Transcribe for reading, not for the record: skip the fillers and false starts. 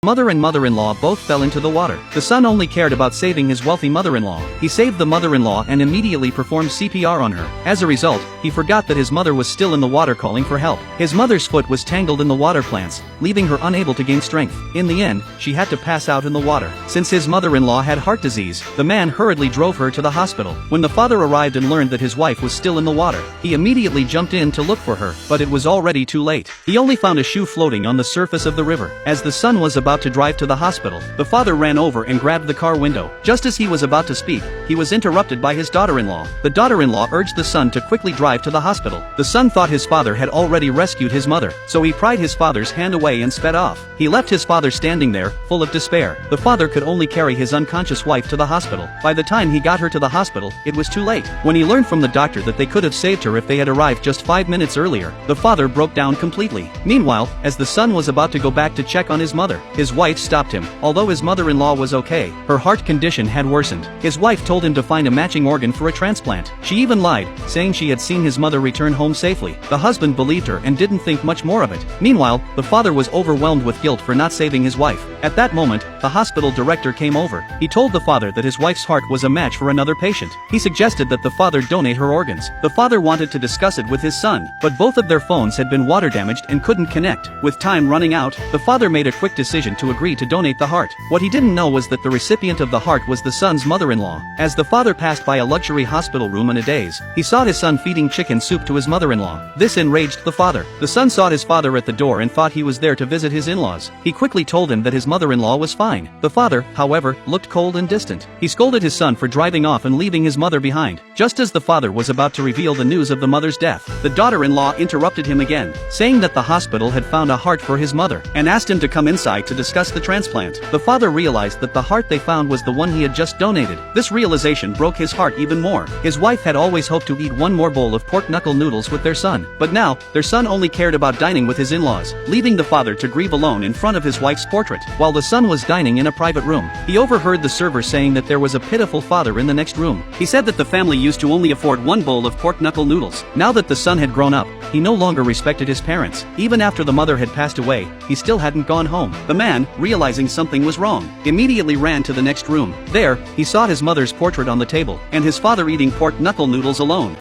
Mother and mother-in-law both fell into the water. The son only cared about saving his wealthy mother-in-law. He saved the mother-in-law and immediately performed CPR on her. As a result, he forgot that his mother was still in the water calling for help. His mother's foot was tangled in the water plants, leaving her unable to gain strength. In the end, she had to pass out in the water. Since his mother-in-law had heart disease, the man hurriedly drove her to the hospital. When the father arrived and learned that his wife was still in the water, he immediately jumped in to look for her, but it was already too late. He only found a shoe floating on the surface of the river. As the son was about to drive to the hospital, the father ran over and grabbed the car window. Just as he was about to speak, he was interrupted by his daughter-in-law. The daughter-in-law urged the son to quickly drive to the hospital. The son thought his father had already rescued his mother, so he pried his father's hand away and sped off. He left his father standing there, full of despair. The father could only carry his unconscious wife to the hospital. By the time he got her to the hospital, it was too late. When he learned from the doctor that they could have saved her if they had arrived just 5 minutes earlier, the father broke down completely. Meanwhile, as the son was about to go back to check on his mother, his wife stopped him. Although his mother-in-law was okay, her heart condition had worsened. His wife told him to find a matching organ for a transplant. She even lied, saying she had seen his mother return home safely. The husband believed her and didn't think much more of it. Meanwhile, the father was overwhelmed with guilt for not saving his wife. At that moment, the hospital director came over. He told the father that his wife's heart was a match for another patient. He suggested that the father donate her organs. The father wanted to discuss it with his son, but both of their phones had been water damaged and couldn't connect. With time running out, the father made a quick decision to agree to donate the heart. What he didn't know was that the recipient of the heart was the son's mother-in-law. As the father passed by a luxury hospital room in a daze, he saw his son feeding chicken soup to his mother-in-law. This enraged the father. The son saw his father at the door and thought he was there to visit his in-laws. He quickly told him that his mother-in-law was fine. The father, however, looked cold and distant. He scolded his son for driving off and leaving his mother behind. Just as the father was about to reveal the news of the mother's death, the daughter-in-law interrupted him again, saying that the hospital had found a heart for his mother, and asked him to come inside to discuss the transplant. The father realized that the heart they found was the one he had just donated. This realization broke his heart even more. His wife had always hoped to eat one more bowl of pork knuckle noodles with their son, but now, their son only cared about dining with his in-laws, leaving the father to grieve alone in front of his wife's portrait. While the son was dining in a private room, he overheard the server saying that there was a pitiful father in the next room. He said that the family used to only afford one bowl of pork knuckle noodles. Now that the son had grown up, he no longer respected his parents. Even after the mother had passed away, he still hadn't gone home. The man, realizing something was wrong, immediately ran to the next room. There, he saw his mother's portrait on the table, and his father eating pork knuckle noodles alone.